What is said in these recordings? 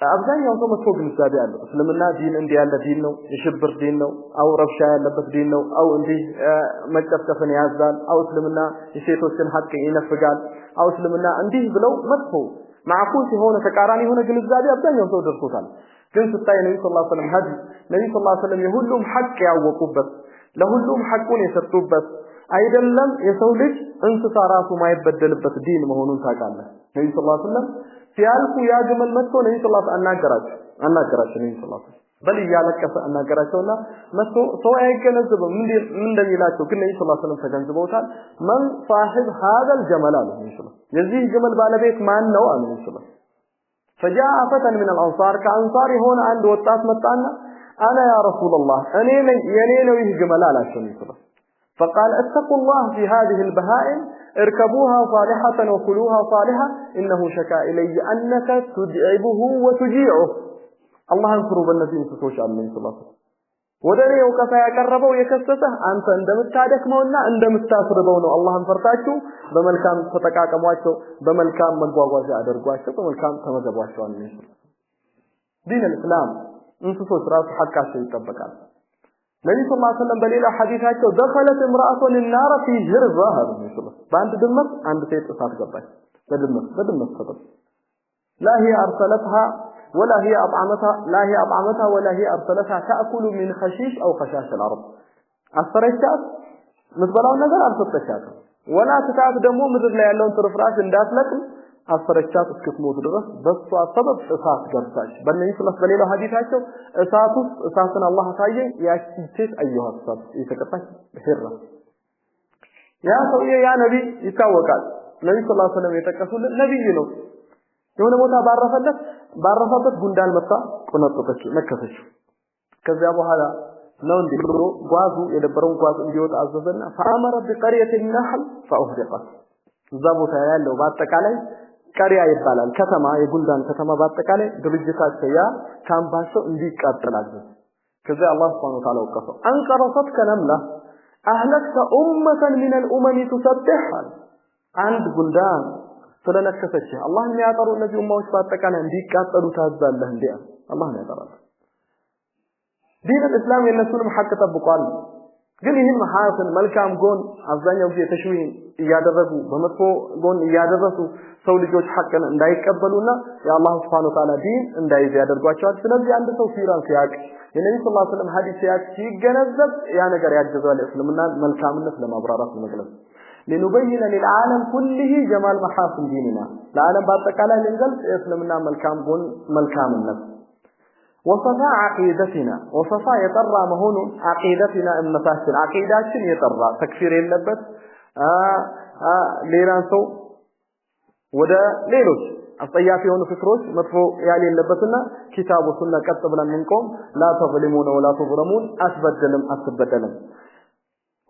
አብዛኛው ሰው መጥፎ ግንዛቤ አለው እስልምና ዲን እንዲህ ያለ ዲን ነው የሽብር ዲን ነው አው ረብሻ ያለበት ዲን ነው አው እንዲህ መጨፍጨፍን ያዛል አው እስልምና የሴቶችን ሐቅ ይነፍጋል አው እስልምና እንዲህ ብለው መጥፎ ማዕኩስ የሆነ ተቃራኒ የሆነ ግንዛቤ አብዛኛው ሰው ደርሶታል ግን ስታይ ነብዩ ሰለላሁ ዐለይሂ ወሰለም ሀዲ ነብዩ ሰለላሁ ዐለይሂ ወሰለም የሁሉም ሐቅ ያወቁበት ለሁሉም ሐቁን የሰጡበት አይደለም የሰው ልጅ እንስሳ ራሱ ማይበደልበት ዲን መሆኑን ታውቃለህ ነብዩ ሰለላሁ ዐለይሂ ወሰለም ሲያልፉ ያ ግመል መጥቶ ነብዩ ሰለላሁ ዐለይሂ ወሰለም አናገራቸው ነብዩ ሰለላሁ ዐለይሂ ወሰለም በል ያለቀሰ አናገራቸውና መጥቶ ሰው አይገነዘብም ምን እንደሚላቸው ግን ነብዩ ሰለላሁ ዐለይሂ ወሰለም ተገንዝበውታል ማን صاحب هذا الجمل አሉ ነብዩ ሰለላሁ የዚህ ግመል ባለቤት ማን ነው አሉ ነብዩ ሰለላሁ فجاء فتى من الانصار كانصار هنا عند ወጣት መጣና انا يا رسول الله እኔ ነኝ የኔ ነው ይህ ግመል አላቸው ነብዩ ሰለላሁ فقال اتقوا الله في هذه البهائم اركبوها صالحة وكلوها صالحة إنه شكا إلي أنك تدعبه وتجيعه الله انصروا بالنبي انسوش عليه الصلاة ودري وكفا يقربوا يكسسه أنت عندما تادكمونا عندما تستافربونه الله انفرتاكو بملكام فتكاكمواتو بملكام مقواغوازي أدرقواتو بملكام تمزبواتو عليه الصلاة دين الإسلام انسوش راس حقا سيطبقال ነብዩ ሰለላሁ ዐለይሂ ወሰለም በሌላ ሐዲሳቸው دخلت امرأة النار في جرزها ነብዩ በአንድ ድመት አንድ ሴት እሳት ገባች በድመት ሰበብ لا هي أرسلتها ولا هي أطعمتها ولا هي أرسلتها تأكل من خشيش أو خشاش الأرض አስፈረቻት ምትበላው ነገር አልሰጠቻትም ወላ ተታፍ ደግሞ ምድር ላይ ያለውን ትርፍራሽ እንዳትለቅም አስፈረቻት እስክትሞት ድረስ በሷ ሰበብ እሳት ገባች በእነዚህ ሁለት በሌላ ሐዲሳቸው እሳትን አላህ ታየኝ ያቺት አየኋት እሳት የተቀጣች በሄራ ያ ሰውዬ ያ ነብይ ይታወቃል ነብዩ ሰለላሁ ዐለይሂ ወሰለም የተቀሱልን ነብይ ነው የሆነ ቦታ ባረፈበት ጉንዳን መጣ ቆነጠጠች መከሰች ከዚያ በኋላ ነው እንዲብሮ ጓዙ የነበረው ጓዝ እንዲወጣ አዘዘና فامر بقريه النحل فاهدقت እዛ ቦታ ያለው በአጠቃላይ ቀሪያ ይባላል ከተማ የጉንዳን ከተማ በአጠቃላይ ድርጅታቸው ያ ካምፓቸው እንዲቃጠላል ከዛ አላህ Subhanahu Wa Ta'ala ወቀሰው አንቀረሰት ከነምላ አህለከ ኡመተ من الامم تسبح አንድ ጉንዳን ስለነከሰች አላህ የሚያጠሩ እነዚህ ኡማዎች በአጠቃላይ እንዲቃጠሉ ታዛለህ እንዴ አላህ ያጠራል ዲን الاسلام የነሱንም ሐቅ ተጠብቋል ግን ይህን መሐሰን መልካም ጎን አብዛኛው ጊዜ ተሽዊን ያደረጉ በመጥፎ ጎን ያደረሱ ሰው ልጆች ሐቅን እንዳይቀበሉና የአላህ Subhanahu Wa Ta'ala ዲን እንዳይዝ ያደርጓቸዋል ስለዚህ አንድ ሰው ሲራን ሲያቅ የነብዩ ሰለላሁ ዐለይሂ ወሰለም ሐዲስ ሲገነዘብ ያ ነገር ያጀዛል እስልምና መልካምነት ለማብራራት መግለጽ لنبين للعالم كله جمال محاسن ديننا العالم በአጠቃላይ ለንገልጽ እስልምና መልካም ጎን መልካምነት وصفاء عقيدتنا وصفاء يطرى مهون عقيدتنا امتاችን عقيداችን يطرى تكفير የለበት ሌላን ሰው ወደ ሌሎች አስጠያፊ የሆኑ ፍክሮች መጥፎ ያለ የለበትና ኪታቡ ሱና ቀጥ ብለን እንቆም لا تظلمون ولا تظلمون አስበደለም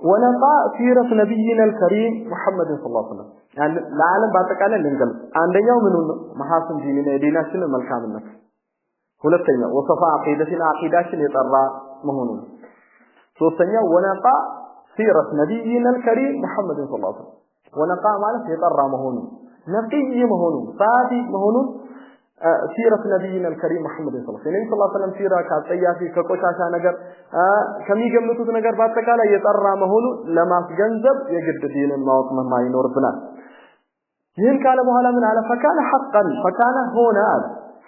ونقا سيرة نبينا الكريم محمد صلى الله عليه وسلم يعني العالم በአጠቃላይ ለንገልጽ አንደኛው ምን ነው መሐሰን ዲናችን መልካምነት ሁለተኛ ወሰፋ አቂዳችን የጠራ መሆኑን ሶስተኛ ወነቃ ሲረት ነብይና الكريم محمد صلى الله عليه وسلم ወነቃ ማለት የጠራ መሆኑን ነብይ መሆኑን ሳዲ መሆኑን ሲረት ነብይና الكريم محمد صلى الله عليه وسلم ሲራ ካጠያፊ ከቆሻሻ ነገር ከሚገምቱት ነገር በአጠቃላይ የጠራ መሆኑን ለማስገንዘብ የግድ ዲንን ማወቅ መማር ይኖርብናል ይህን ካለ በኋላ ምን አለ ፈካነ ፈካነ ሆነ አለ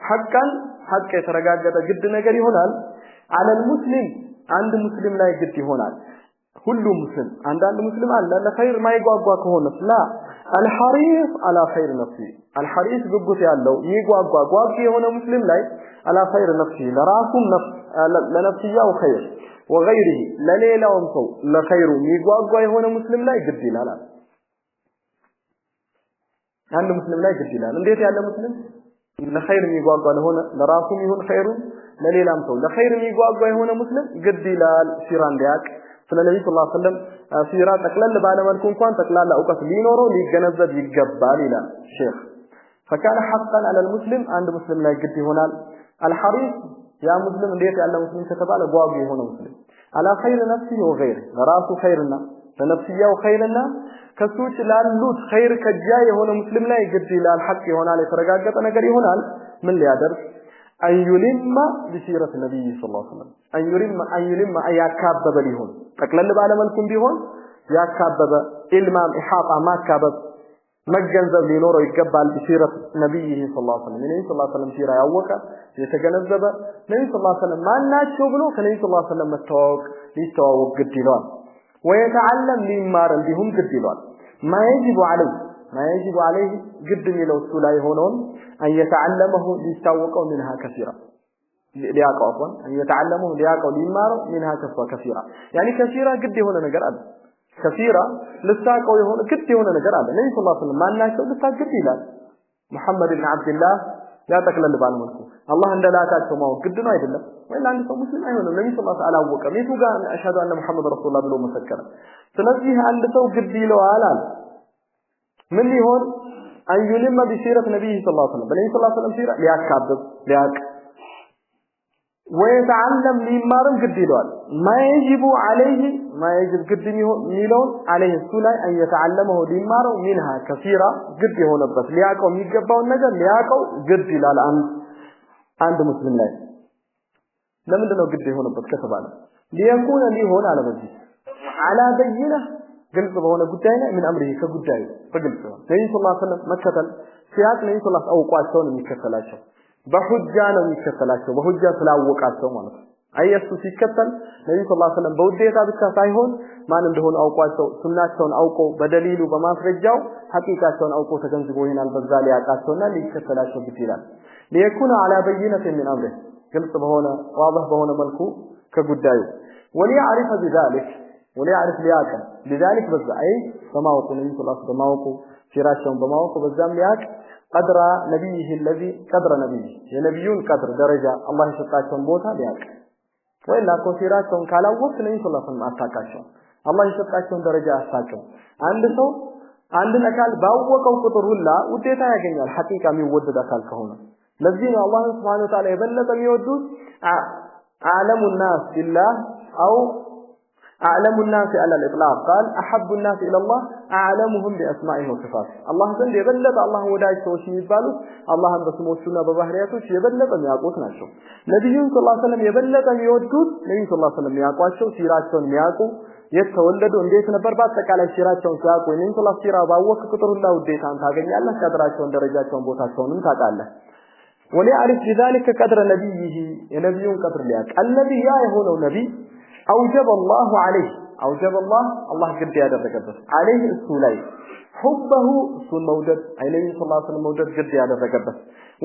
ሐቀን ሐቅ የተረጋገጠ ግድ ነገር ይሆናል على المسلم አንድ ሙስሊም ላይ ግድ ይሆናል ሁሉም ሙስሊም አንዳንድ ሙስሊም አለ ለኸይር ማይጓጓ ከሆነ ላ الحريص على خير نفسه الحريص ጉጉት ያለው ይጓጓ ጓጊ የሆነ ሙስሊም ላይ على خير نفسه ለራሱም ለነፍስያው خير وغيره ለሌላውም ሰው ለخيሩ ይጓጓ የሆነ ሙስሊም ላይ ግድ ይላል አንድ ሙስሊም ላይ ግድ ይላል እንዴት ያለ ሙስሊም ለخير የሚጓጓ ለሆነ ለራሱም ይሁን خيሩ ለሌላም ሰው ለخير የሚጓጓ የሆነ ሙስሊም ግድ ይላል ሲራ እንዲያቅ ስለ ነብዩ ሰለላሁ ዐለይሂ ወሰለም ሲራ ተቅለል ባለ መልኩ እንኳን ተቅላላ ዕውቀት ሊኖረው ሊገነዘብ ይገባል ይላል ሼክ فكان حقا على المسلم عند مسلم ላይ ግድ ይሆናል الحريص ያ ሙስሊም እንዴት ያለ ሙስሊም ከተባለ ጓጉ የሆነ ሙስሊም على خير نفسه وغيره ለራሱ خيرና ለነፍስያው خيرና ከሱች ላሉት خير ከጃ የሆነ ሙስሊም ላይ ግድ ይላል ሐቅ ይሆናል የተረጋገጠ ነገር ይሆናል ምን ሊያደርግ أن يلم بسيرة النبي صلى الله عليه وسلم أن يلم أي يكابب ليهون تقلل بعلم لكم بيهون يكابب إلمام إحاطة ما كابب مجنزب لنوره يقبل بسيرة نبيه صلى الله عليه وسلم النبي صلى الله عليه وسلم سيرة يوكا يتجنزب النبي صلى الله عليه وسلم ما ناتشو بلو فالنبي صلى الله عليه وسلم ليستوى قدلون ويتعلم لمارا بهم قدلون ما يجب عليه قد لو سلاي هونون أن يتعلمه ليستوقوا منها كثيرا لياقوا عفوا أن يتعلمه لياقوا لمارا منها كثيرا يعني كثيرا قد هنا نقر كثيرا لساقوا يهون قد هنا نقر النبي صلى الله عليه وسلم ما ناشوا لساق قد إلى محمد بن عبد الله لا تقلل بالملكو الله عند لا تاكموا قد ما يدلم وإلا عند مسلم أيضا النبي صلى الله عليه وسلم وكم يتوقع أن أشهد أن محمد رسول الله بلو مسكرا سنزيه عند سو قد له آلان من اللي هون أن يلم بسيرة نبيه صلى الله عليه وسلم النبي صلى الله عليه وسلم سيرة لياك ويتعلم لمارم قد له ما يجب قد ميلون عليه السلاي أن يتعلمه لمارم منها كثيرة قد هون بس لياكو ميقبوا النجر لياكو قد له عند مسلم لا لمن دنو قد هون بس كتبانا ليكون لي هون على بجي على بينه قلت بهونه قداينا من أمره كقداي فقلت النبي صلى الله عليه وسلم مكتل سياق النبي صلى الله عليه وسلم أوقاتهم يكتلاቸው بحجة ነው የሚከተላቸው በሁጃ ስላወቃቸው ማለት ነው አየሱ ሲከተል ነብዩ ሰለላሁ ዐለይሂ ወሰለም በውዴታ ብቻ ሳይሆን ማን እንደሆነ አውቋቸው ሱናቸውን አውቀው በደሊሉ በማስረጃው ሐቂቃቸውን አውቀው ተገንዝቦ ይናል በዛ ሊያቃቸውና ሊከተላቸው ይችላል ليكون على بينة من أمره ግልጽ በሆነ ዋضح በሆነ መልኩ ከጉዳዩ وليعرف بذلك وليعرف لياقا لذلك بذا أي بماوقو نبي صلى الله عليه وسلم بماوقو شراشهم بماوقو بذام لياق قدر نبيه الذي قدر نبيه የነብዩን قدر درجة الله يسጣቸውን ቦታ لياق وإلا كو شراشهم ካላወቅ ነብዩ صلى الله عليه وسلم አታቃቸው الله يسጣቸውን ደረጃ አሳቀው አንድ ሰው አንድን አካል ባወቀው ቁጥር ሁላ ውዴታ ያገኛል ሐቂቃ የሚወደድ አካል ከሆነ ለዚህ ነው አላህ Subhanahu Wa Ta'ala የበለጠ የሚወዱት أعلم الناس بالله أو أعلم الناس على الإطلاق قال أحب الناس إلى الله أعلمهم بأسمائه وصفاته الله زند يبلغ الله وداي سوش يبالو الله بسموشنا ببحرياته يبلغ أن يقوتنا شو نبي صلى الله عليه وسلم يبلغ أن يودود نبي صلى الله عليه وسلم يقواشو سيراتهم يقو يتولدوا እንዴት ነበር በአጠቃላይ ሲራቸውን ሲያውቁ ነብዩ ሰለላሁ ዐለይሂ ወሰለም ባወቀ ቁጥር ሁሉ ውዴታን ታገኛለህ ቀድራቸውን ደረጃቸውን ቦታቸውንም ታውቃለህ وليعرف بذلك قدر نبيه የነብዩን قدر ሊያውቅ النبي ያ የሆነው ነብይ أوجب الله الله قد ያደረገበት عليه السلاي حبه سن مودد عليه صلى الله عليه وسلم مودد قد ያደረገበት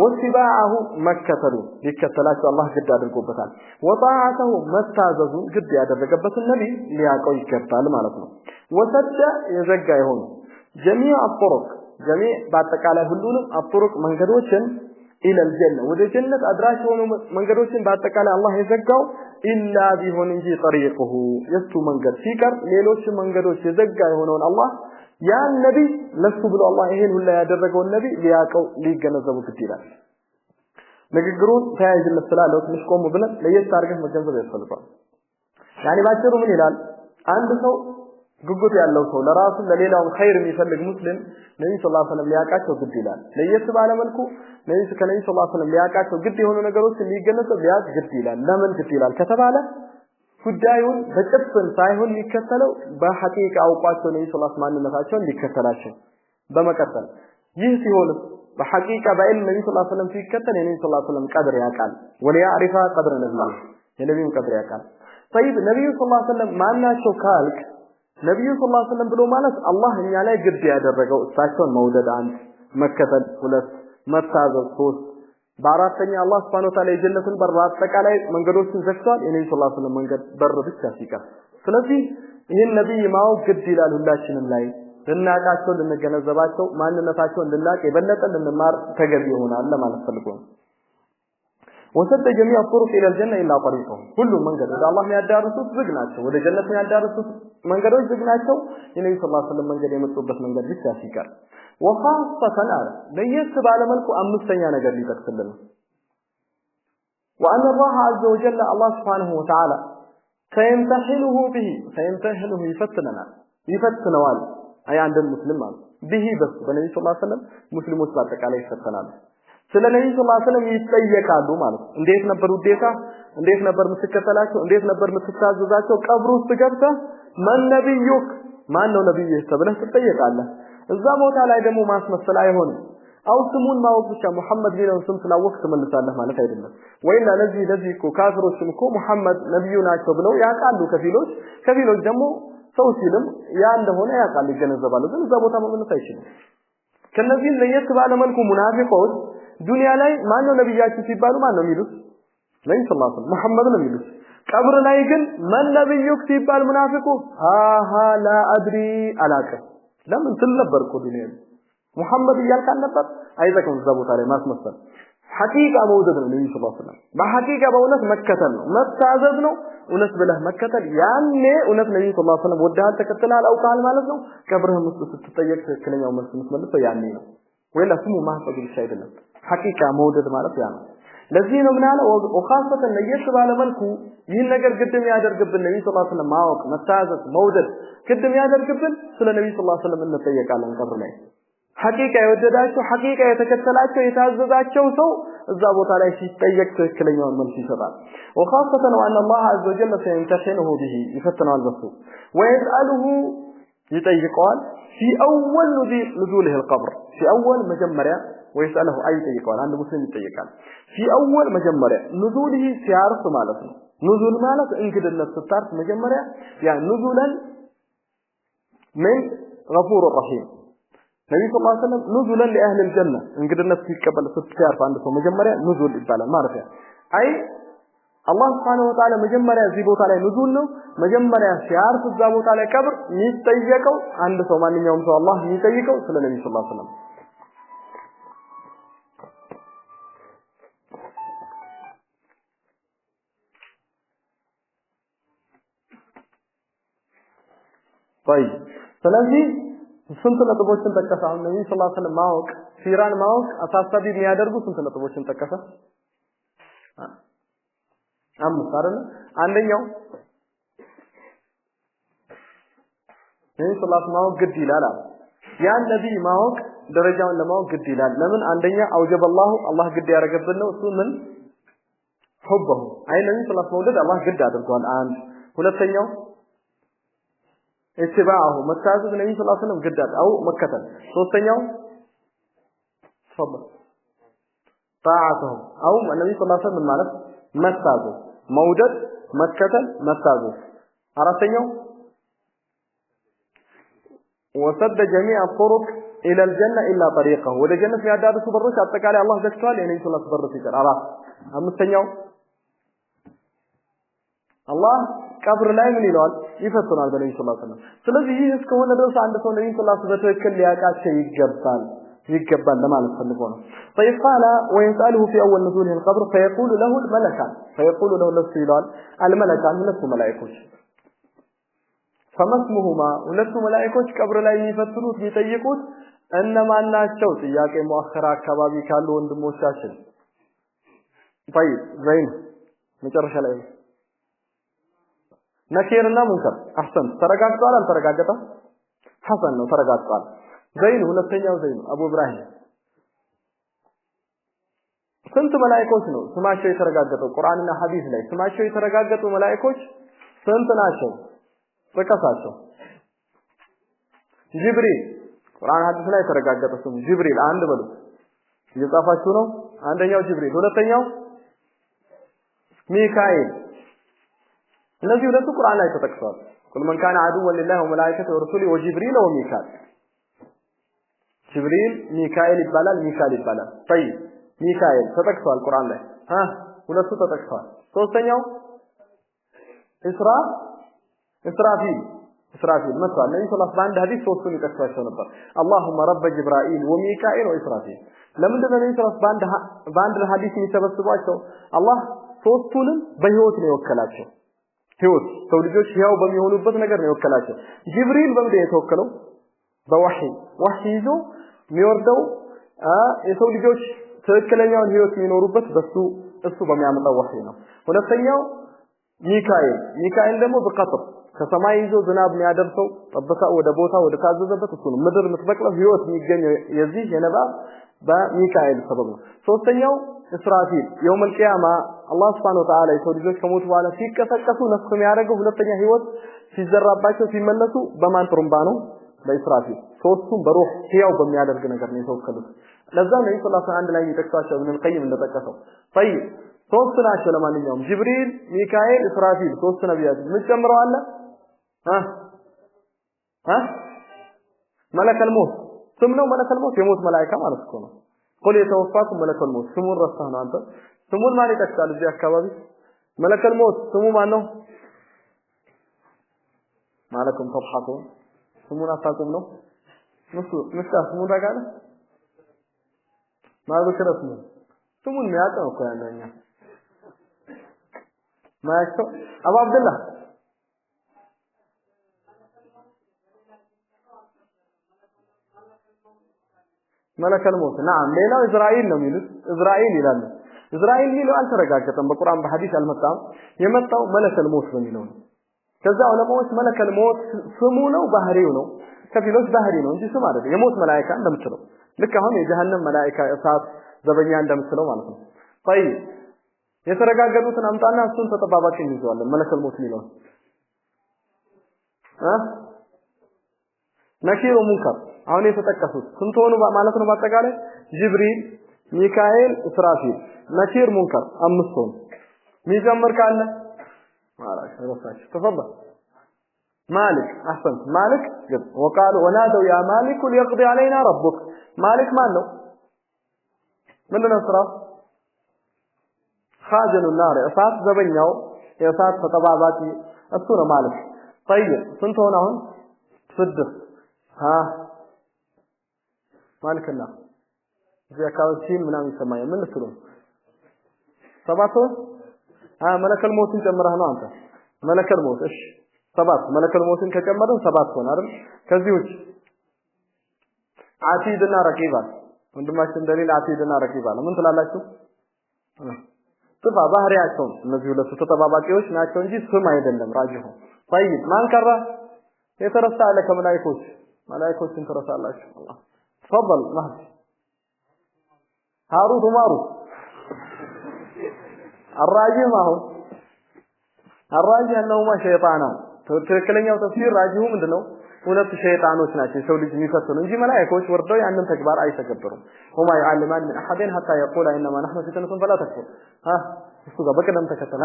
واتباعه مكتلو ሊከተላቸው الله قد ያደርጉበታል وطاعته መታዘዙ قد ያደረገበት النبي ሊያውቀው ይገባል ማለት ነው وسد የዘጋ ይሆን جميع الطرق جميع በአጠቃላይ ሁሉንም الطرق መንገዶችን إلى الجنة وده جنة أدراش منقدوشين باتكالي الله يزقوا إلا بهون انجي طريقه يستو منقد فيكر ليلوش منقدوش يزقوا يهونون الله يا النبي لستو بلو الله إهين ولا يدرقوا النبي لياكوا ليقا نزبوا كتيرا نقرون فهي جنة السلام لو تمشكوا مبنى ليستارقه مجنزة يصلقوا يعني باشروا من إلال عنده ጉጉት ያለው ሰው ለራሱ ለሌላው ኸይር የሚፈልግ ሙስሊም ነብዩ ሰለላሁ ዐለይሂ ወሰለም ሊያቃቸው ግድ ይላል ለየት ባለ መልኩ ነብዩ ሰለላሁ ዐለይሂ ወሰለም ሊያቃቸው ግድ የሆኑ ነገሮች ሊገነዘብ ሊያቅ ግድ ይላል ለምን ግድ ይላል ከተባለ ጉዳዩን በጥፍን ሳይሆን ሊከተለው በሐቂቃ አውቋቸው ነብዩ ሰለላሁ ዐለይሂ ወሰለም ማንነታቸውን ሊከተላቸው በመቀጠል ይህ ሲሆን በሐቂቃ ባይል ነብዩ ሰለላሁ ዐለይሂ ወሰለም ሲከተል ነብዩ ሰለላሁ ዐለይሂ ወሰለም ቀድር ያቃል ወሊያሪፋ ቀድር ነብዩ የነብዩን ቀድር ያቃል طيب ነብዩ ሰለላሁ ዐለይሂ ወሰለም ማናቸው ካልክ ነብዩ ሰለላሁ ዐለይሂ ወሰለም ብሎ ማለት አላህ እኛ ላይ ግድ ያደረገው እሳቸውን መውደድ አንድ መከተል ሁለት መታዘዝ ሶስት በአራተኛ አላህ Subhanahu Wa Ta'ala የጀነቱን በር አጠቃላይ መንገዶችን ዘግቷል የነብዩ ሰለላሁ ዐለይሂ ወሰለም መንገድ በር ብቻ ሲቀር ስለዚህ ይሄን ነብይ ማወቅ ግድ ይላል ሁላችንም ላይ ልናቃቸው ልንገነዘባቸው ማንነታቸውን ልናቅ የበለጠ ልንማር ተገቢ ይሆናል ለማለት ፈልጎ وسد جميع الطرق الى الجنه الا طريقه كل መንገድ ወደ አላህ የሚያዳርሱት ዝግ ናቸው ወደ ጀነት የሚያዳርሱት መንገዶች ዝግ ናቸው የነብዩ ሰለላሁ ዐለይሂ ወሰለም መንገድ የመጡበት መንገድ ብቻ ሲቀር وخاصه ለየት ባለ መልኩ አምስተኛ ነገር ሊጠቅስልን وان الله عز وجل الله سبحانه وتعالى سيمتحنه به سيمتحنه يفتنوال اي عند المسلم به بس በነብዩ ሰለላሁ ዐለይሂ ወሰለም ሙስሊሞች በአጠቃላይ ይፈተናሉ ስለ ነብዩ ሰለላሁ ዐለይሂ ወሰለም ይጠየቃሉ ማለት ነው እንዴት ነበር ውዴታ እንዴት ነበር ምትከተላቸው እንዴት ነበር ምትታዘዛቸው ቀብሩ ውስጥ ገብተህ ማን ነብዩክ ማን ነው ነብዩ ተብለህ ትጠየቃለህ እዛ ቦታ ላይ ደግሞ ማስመሰል አይሆንም አው ስሙን ማወቅ ብቻ መሐመድ ቢለው ስም ስላወቅ ትመልሳለህ ማለት አይደለም ወይና ለዚህ እኮ ካፍሮችም እኮ መሐመድ ነብዩ ናቸው ብለው ያቃሉ ከፊሎች ደግሞ ሰው ሲልም ያ እንደሆነ ያቃል ይገነዘባሉ ግን እዛ ቦታ መመለስ አይችልም ከነዚህ ለየት ባለ መልኩ ሙናፊቆች ዱንያ ላይ ማን ነው ነብያችሁ ሲባሉ ማን ነው የሚሉት ነብዩ ሰለላሁ ዐለይሂ ወሰለም መሐመድ ነው የሚሉት ቀብር ላይ ግን ማን ነብዩክ ሲባል ሙናፊቁ ላ አድሪ አላቀ ለምን ስለነበርኩ ዱንያ محمد يالكان ነበር አይዘከም እዛ ቦታ ላይ ማስመሰል ሐቂቃ መውደድ ነው ነብዩ ሰለላሁ ዐለይሂ ወሰለም በሐቂቃ በእውነት መከተል ነው መታዘዝ ነው እውነት ብለህ መከተል ያኔ እውነት ነብዩ ሰለላሁ ዐለይሂ ወሰለም ወደሃል ተከተላል አውቃል ማለት ነው ቀብርህ ውስጥ ስትጠየቅ ትክክለኛው መልስ የምትመልሰው ያኔ ነው ወይላ ስሙ ማህፈዝ ብቻ አይደለም ሐቂቃ መውደድ ማለት ያ ነው ለዚህ ነው ምናለ ወኻሰተ ለየት ባለ መልኩ ይህን ነገር ግድም ያደርግብን ነብዩ ሰለላሁ ዐለይሂ ወሰለም ማወቅ መታዘዝ መውደድ ግድም ያደርግብን ስለ ነብዩ ሰለላሁ ዐለይሂ ወሰለም እንጠየቃለን ቀብር ላይ ሐቂቃ የወደዳቸው ሐቂቃ የተከተላቸው የታዘዛቸው ሰው እዛ ቦታ ላይ ሲጠየቅ ትክክለኛውን መልስ ይሰጣል وخاصه ان الله عز وجل سيمتحنه به يفتنوا በሱ ويساله يطيقዋል في اول نزوله القبر في اول መጀመሪያ ويساله يطيقዋል አንድ ሙስሊም ይጠየቃል في اول መጀመሪያ نزوله ሲያርፍ ማለት ነው نزول ማለት እንግድነት ስታርፍ መጀመሪያ ያ نزولا من غفور رحيم ነብዩ ሰለላሁ ዐለይሂ ወሰለም نزلا لاهل الجنه እንግድነት ሲቀበል ስትያርፍ አንድ ሰው መጀመሪያ نزول ይባላል ማለት ነው አይ አላህ Subhanahu Wa Ta'ala መጀመሪያ እዚህ ቦታ ላይ نزول ነው መጀመሪያ ሲያርፍ እዛ ቦታ ላይ ቀብር የሚጠየቀው አንድ ሰው ማንኛውም ሰው አላህ የሚጠይቀው ስለ ነብዩ ሰለላሁ ዐለይሂ ወሰለም طيب ስለዚህ ስንት ነጥቦችን ተከፈ አሁን ነብዩ ሰለላሁ ዐለይሂ ወሰለም ማወቅ ሲራን ማወቅ አሳሳቢ የሚያደርጉ ስንት ነጥቦችን ተከፈ አምስት አይደል አንደኛው ነብዩ ሰለላሁ ዐለይሂ ወሰለም ማወቅ ግድ ይላል ያ ነብይ ማወቅ ደረጃውን ለማወቅ ግድ ይላል ለምን አንደኛ አውጀበላሁ አላህ ግድ ያደረገብን ነው እሱ ምን ሁበሁ አይ ነብዩ ሰለላሁ ዐለይሂ ወሰለም አላህ ግድ አድርጓል አንድ ሁለተኛው اتباعه متعذب النبي صلى الله عليه وسلم قدات او مكتل ثالثኛው تفضل طاعته او النبي صلى الله عليه وسلم ማለት መታዘዝ መውደድ መከተል መታዘዝ አራተኛው وسد جميع الطرق الى الجنه الا طريقه ወደ ጀነት የሚያዳርሱ በሮች አጠቃላይ አላህ ዘግቷል የነብዩ ሰለላሁ ዐለይሂ ወሰለም ይቀር አራት አምስተኛው አላህ ቀብር ላይ ምን ይላል ይፈትናል በነብዩ ሰለላሁ ዐለይሂ ወሰለም ስለዚህ ይህ እስከሆነ ድረስ አንድ ሰው ነብዩ ሰለላሁ ዐለይሂ ወሰለም በትክክል ሊያቃቸው ይገባል ለማለት ፈልጎ ነው طيب قال ويساله في اول نزوله القبر فيقول له الملكان فيقول له لسيلال الملكان ሁለቱ መላእክቶች فمسمهما ሁለቱ መላእክቶች ቀብር ላይ የሚፈትኑት የሚጠይቁት እነማን ናቸው ጥያቄ ሙአኸራ አካባቢ ካሉ ወንድሞቻችን طيب ዘይን መጨረሻ ላይ ነኪርና ሙንከር አህሰን ተረጋግጧል አልተረጋገጠም ሐሰን ነው ተረጋግጧል ዘይን ሁለተኛው ዘይን አቡ ኢብራሂም ስንት መላእክቶች ነው ስማቸው የተረጋገጠው ቁርአንና ሐዲስ ላይ ስማቸው የተረጋገጡ መላእክቶች ስንት ናቸው ተከሳቸው ጅብሪል ቁርአን ሐዲስ ላይ የተረጋገጠ ስሙ ጅብሪል አንድ በሉ እየጻፋችሁ ነው አንደኛው ጅብሪል ሁለተኛው ሚካኤል እነዚህ ሁለቱ ቁርአን ላይ ተጠቅሰዋል كل من كان عدوا لله وملائكته ورسله وجبريل وميكائيل ጅብሪል ሚካኤል ይባላል ሚካኤል ይባላል طيب ሚካኤል ተጠቅሰዋል ቁርአን ላይ ሁለቱ ተጠቅሰዋል ሶስተኛው እስራፊል መጥቷል ነብዩ ሰለላሁ ዐለይሂ ወሰለም ሐዲስ ሶስቱን ይጠቅሳቸው ነበር اللهم رب جبرائيل وميكائيل واسرافيل ለምን ነብዩ ሰለላሁ ዐለይሂ ወሰለም በአንድ ሐዲስ የሚሰበስቧቸው አላህ ሶስቱንም በህይወት ነው የወከላቸው ህይወት ሰው ልጆች ያው በሚሆኑበት ነገር ነው የወከላቸው ጅብሪል በምንድን የተወከለው በወህይ ይዞ የሚወርደው የሰው ልጆች ትክክለኛውን ህይወት የሚኖሩበት እሱ በሚያመጣው ወህይ ነው ሁለተኛው ሚካኤል ደግሞ በቀጥር ከሰማይ ይዞ ዝናብ የሚያደርሰው ጠበቃ ወደ ቦታ ወደ ታዘዘበት እሱ ነው ምድር የምትበቅለው ህይወት የሚገኘው የዚህ የነባብ በሚካኤል ሰበብ ነው ሶስተኛው እስራፊል يوم القيامه አላህ Subhanahu Wa Ta'ala የሰው ልጆች ከሞቱ በኋላ ሲቀሰቀሱ ነፍስ የሚያደርገው ሁለተኛ ህይወት ሲዘራባቸው ሲመለሱ በማን ጥሩምባ ነው በእስራፊል ሶስቱም በሩህ ህያው በሚያደርግ ነገር ነው የተወከሉት ለዛ ነው ሰለላሁ ዐለይሂ ላይ ይጠቅሳቸው ኢብኑ القيم እንደጠቀሰው طيب ሶስት ናቸው ለማንኛውም ጅብሪል ሚካኤል እስራፊል ሶስት ነብያት ምን ጨምረው አለ መለከል ሞት ስም ነው መለከል ሞት የሞት መላእክት ማለት ነው قل يتوفاكم ملك الموت ስሙን ረስተህ ነው አንተ ስሙን ማን ይጠቅሳል እዚህ አካባቢ መለከል ሞት ስሙ ማን ነው ማለኩም ተضحኩ ስሙን አታውቁም ነው ስሙን ታውቃለህ ማለት ነው ስሙን የሚያውቀው እኮ ያለኛ ማያውቀው አቡ አብደላህ መለከል ሞት نعم ሌላው እስራኤል ነው የሚሉት እስራኤል ይላሉ እስራኤል ሚለው አልተረጋገጠም በቁርአን በሐዲስ አልመጣም የመጣው መለከል ሞት ነው የሚለው ከዛ ዑለማዎች መለከል ሞት ስሙ ነው ባህሪው ነው ከፊሎች ባህሪ ነው እንጂ ስም አይደለም የሞት መላእክት እንደምትለው ልክ አሁን የጀሃነም መላእክት እሳት ዘበኛ እንደምትለው ማለት ነው طيب የተረጋገጡትን አምጣና እሱን ተጠባባቂ እንይዘዋለን መለከል ሞት ሚለው ነኪር ወሙንከር አሁን የተጠቀሱት ስንት ሆኑ ማለት ነው በአጠቃላይ ጅብሪል ሚካኤል እስራፊል ነኪር ሙንከር አምስት ሆኑ ሚጀምር ካለ ማራሽ ረሳች ተፈضل مالك احسنت مالك وقالوا ونادوا يا مالك ليقضي علينا ربك مالك ማን ነው ምንድነው ስራው خازن النار እሳት ዘበኛው የእሳት ተጠባባቂ እሱ ነው ማለት طيب ስንት ሆነ አሁን ስድስት ማልከላ እዚህ አካባቢ ምናምን ይሰማኝ ምን ልትሉ ሰባት መለከል ሞትን ጨምረህ ነው አንተ መለከል ሞት እሺ ሰባት መለከል ሞትን ከጨመረን ሰባት ሆነ አይደል ከዚህ ውጭ አቲድና ረቂባ ወንድማችን ደሊል አቲድና ረቂባ ምን ትላላችሁ ጥባ ባህሪያቸው እነዚህ ሁለቱ ተጠባባቂዎች ናቸው እንጂ ስም አይደለም ራጂሁ طيب ማን ቀረ የተረሳ አለ ከመላእክቶች መላእክቶችን ተረሳላችሁ አላህ تفضل مهدي هاروت وماروت الراجي ما هو الراجي انهما شيطانان ትክክለኛው ተፍሲር ራጂሁ ምንድነው ሁለት ሸይጣኖች ናቸው ሰው ልጅ የሚፈትኑ እንጂ መላእክቶች ወርደው ያንን ተግባር አይተገብሩም وما يعلمان من احد حتى يقول انما نحن فتنة فلا تكفر እሱ ጋር በቀደም ተከተለ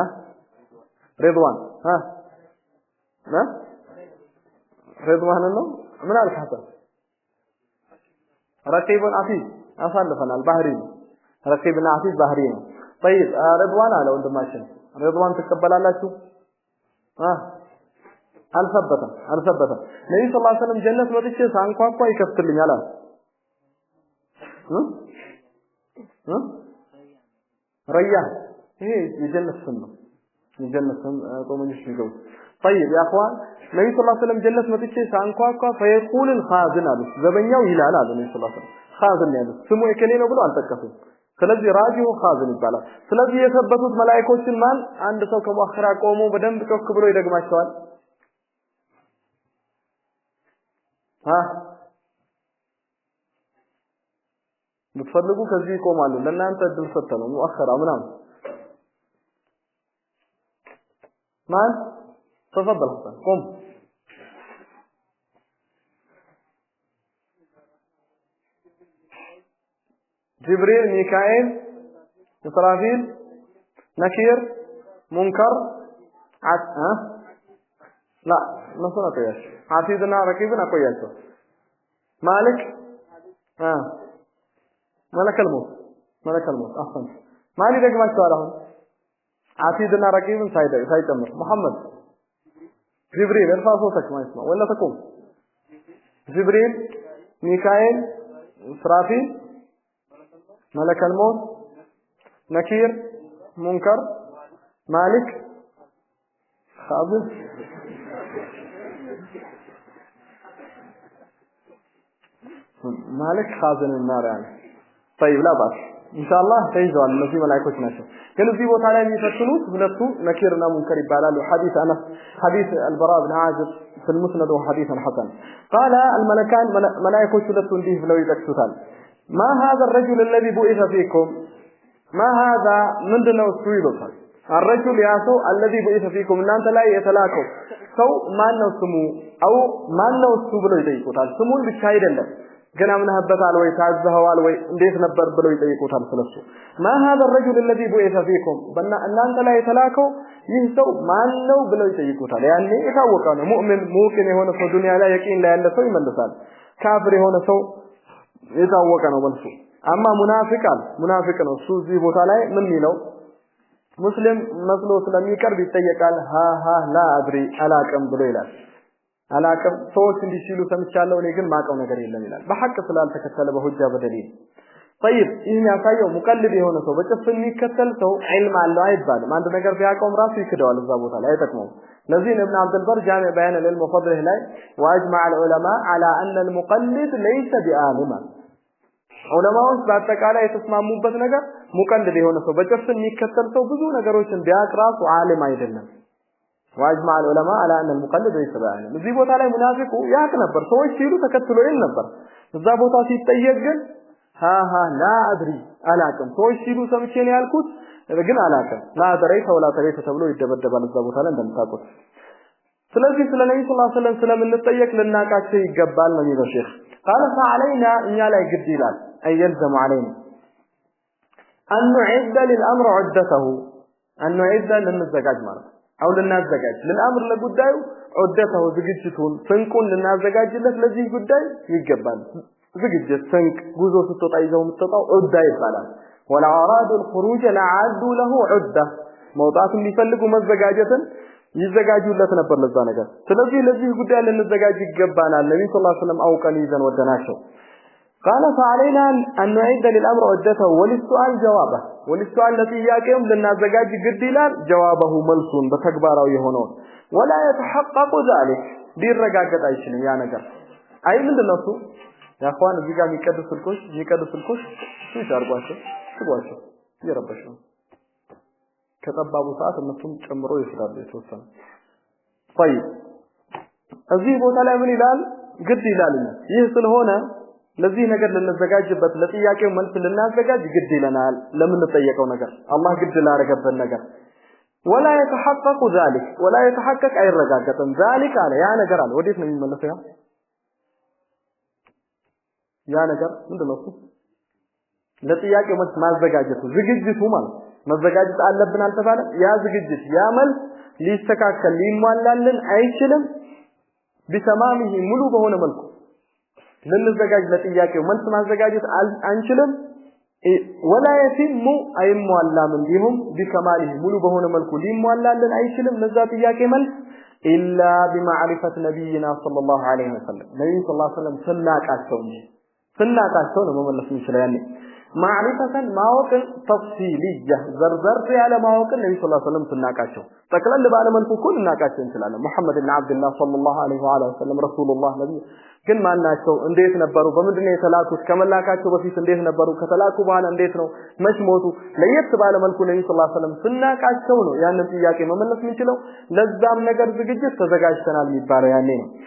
ሪድዋን ሪድዋን ነው ምን አልካታ رقيب عتيد አሳልፈናል ባህሪ ረቂብና عتيد ባህሪ ነው طيب رضوان አለ ወንድማችን رضوان ተቀበላላችሁ አልሰበተም ነብዩ ሰለላሁ ዐለይሂ ወሰለም ጀነት ወጥቼ ሳንኳኳ ይከፍትልኛል አለ ረያን ይሄ የጀነት ስም ነው የጀነት ስም ቆመንሽ ይገው طيب يا اخوان ነብዩ ሰለላሁ ዐለይሂ ወሰለም ጀነት ወጥቼ ሳንኳኳ فيقول الخازن አለ ዘበኛው ይላል አለ ነብዩ ሰለላሁ ዐለይሂ ወሰለም خازن ያለው ስሙ የከሌ ነው ብሎ አልጠቀሱም ስለዚህ ራጂሁ خازن ይባላል ስለዚህ የሰበቱት መላእክቶችን ማን አንድ ሰው ከመዋኸራ ቆሞ በደንብ ጮክ ብሎ ይደግማቸዋል ብትፈልጉ ከዚህ ይቆማሉ ለእናንተ እድል ሰጥተነው ሙአኸራ ምናምን ማን تفضل حسن قم جبريل ميكائيل إسرافيل نكير منكر لا نصنع قياش عتيدنا ركيبنا قياسه مالك ملك الموت أحسن مالي دق ما سؤالهم عتيدنا ركيب سايتمر محمد جبريل ارفع صوتك ما يسمع ولا تقوم جبريل ميكائيل إسرافيل ملك الموت نكير منكر مالك خازن مالك خازن النار يعني طيب لا بأس إن شاء الله تيجوا النبي ملائكة ناشوا كانوا في وقت على يفتنوت بنفسه نكيرنا منكر يبالال حديث أنس حديث البراء بن عازب في المسند وحديث حسن قال الملكان ملائكة ثلاث به لو يتكسوتان ما هذا الرجل الذي بعث فيكم ما هذا ምንድነው እሱ ይሉታል الرجل يا سو الذي بعث فيكم እናንተ ላይ የተላከው ሰው ማን ነው ስሙ አው ማን ነው እሱ ብለው ይጠይቁታል ስሙን ብቻ አይደለም ገና ምንህበታል ወይ ታዘኸዋል ወይ እንዴት ነበር ብለው ይጠይቁታል ስለሱ ما هذا الرجل الذي بعث فيكم እናንተ ላይ የተላከው ይህ ሰው ማን ነው ብለው ይጠይቁታል ያኔ የታወቀ ነው ሙእሚን ሙቂን የሆነ ሰው ዱንያ ላይ የቂን ላይ ያለ ሰው ይመልሳል ካፍር የሆነ ሰው የታወቀ ነው መልሱ አማ ሙናፊቅ ነው እሱ እዚህ ቦታ ላይ ምን ይለው ሙስሊም መስሎ ስለሚቀርብ ይጠየቃል ሃ ላ አድሪ አላቀም ብሎ ይላል አላቀም ሰዎች እንዲሲሉ ሰምቻለሁ እኔ ግን ማቀው ነገር የለም ይላል በሐቅ ስላልተከተለ በሁጃ በደሊል طيب ይሄን ያሳየው ሙቀልድ የሆነ ሰው በጭፍን የሚከተል ሰው ዒልም አለው አይባልም አንድ ነገር ቢያቀውም ራሱ ይክደዋል እዛ ቦታ ላይ አይጠቅመው ለዚህ ابن عبد البر جامع بيان العلم وفضله ላይ واجمع العلماء على ان المقلد ليس بعالما ዑለማዎች በአጠቃላይ የተስማሙበት ነገር ሙቀልድ የሆነ ሰው በጭፍን የሚከተል ሰው ብዙ ነገሮችን ቢያቅራሱ ዓሊም አይደለም واجمع العلماء على ان المقلد ليس بعالم እዚህ ቦታ ላይ ሙናፊቁ ያቅ ነበር ሰዎች ሲሉ ተከትሎ ይል ነበር እዛ ቦታ ሲጠየቅ ግን ሃ ላ አድሪ አላቀም ሰዎች ሲሉ ሰምቼ ነው ያልኩት ግን አላቀም ላ አድሪ ተውላ ተሬተ ተብሎ ይደበደባል እዛ ቦታ ላይ እንደምታውቁት ስለዚህ ስለ ነብዩ ሰለላሁ ዐለይሂ ወሰለም ስለምንጠየቅ ልናቃቸው ይገባል ነው የሚለው ሼክ قال فعلينا እኛ ላይ ግድ ይላል አይልዘሙ علينا ان نعد للامر عدته ان نعد للمزجاج ማለት አው ልናዘጋጅ ለልአምር ለጉዳዩ عدته ዝግጅቱን ፍንቁን ልናዘጋጅለት ለዚህ ጉዳይ ይገባል ዝግጅት ፍንቅ ጉዞ ስትወጣ ይዘው የምትወጣው ዑዳ ይባላል ولا ارادوا الخروج لعادوا له عده መውጣቱን ሊፈልጉ መዘጋጀትን ይዘጋጁለት ነበር ለዛ ነገር ስለዚህ ለዚህ ጉዳይ ልንዘጋጅ ይገባናል ነብዩ ሰለላሁ ዐለይሂ ወሰለም አውቀን ይዘን ወደናቸው قال فعلينا ان نعد للامر عدته وللسؤال جوابه وللسؤال ለጥያቄውም ልናዘጋጅ ግድ ይላል جوابه መልሱን በተግባራዊ የሆነው ولا يتحقق ذلك ቢረጋገጥ አይችልም ያ ነገር አይ ምንድነው እሱ ያኳን እዚህ ጋር የሚቀደስ ስልኮች ይሻርጓቸው ስጓቸው ይረበሽ ነው ከጠባቡ ሰዓት እነሱም ጨምሮ ይስራሉ የተወሰነ طيب እዚህ ቦታ ላይ ምን ይላል ግድ ይላል ይህ ስለሆነ ለዚህ ነገር ልንዘጋጅበት ለጥያቄው መልስ ልናዘጋጅ ግድ ይለናል ለምን ተጠየቀው ነገር አላህ ግድ ላረገበት ነገር ولا يتحقق ذلك ولا يتحقق አይረጋገጥም ذلك አለ ያ ነገር አለ ወዴት ነው የሚመለሰው ያ ነገር ምንድነው እሱ ለጥያቄው መልስ ማዘጋጀቱ ዝግጅቱ ማለት መዘጋጀት አለብን አልተባለ ያ ዝግጅት ያ መልስ ሊስተካከል ሊሟላልን አይችልም በተማሚህ ሙሉ በሆነ መልኩ ልንዘጋጅ ለጥያቄው መልስ ማዘጋጀት አንችልም ولا يتم አይሟላም እንዲሁም በከማሊህ ሙሉ በሆነ መልኩ ሊሟላልን አይችልም ለዛ ጥያቄ መልስ إلا بمعرفة نبينا صلى الله عليه وسلم ነብዩ ሰለላሁ ዐለይሂ ወሰለም ስናቃቸው ነው መመለስ እንችላለን معرفة ማወቅን ተፍሲልያ ዘርዘር ያለ ማወቅን ነብዩ ሰለላሁ ዐለይሂ ወሰለም ስናቃቸው ጠቅለል ባለ መልኩ ሁሉ እናቃቸው እንችላለን ሙሐመድ ኢብኑ አብዱላህ ሰለላሁ ዐለይሂ ወሰለም ረሱሉላህ ነብዩ ግን ማናቸው እንዴት ነበሩ በመድነው የተላኩት ከመላካቸው በፊት እንዴት ነበሩ ከተላኩ በኋላ እንዴት ነው መች ሞቱ ለየት ባለ መልኩ ነብዩ ሰለላሁ ዐለይሂ ወሰለም ስናቃቸው ነው ያንን ጥያቄ መመለስ የምንችለው ለዛም ነገር ዝግጅት ተዘጋጅተናል የሚባለው ያኔ ነው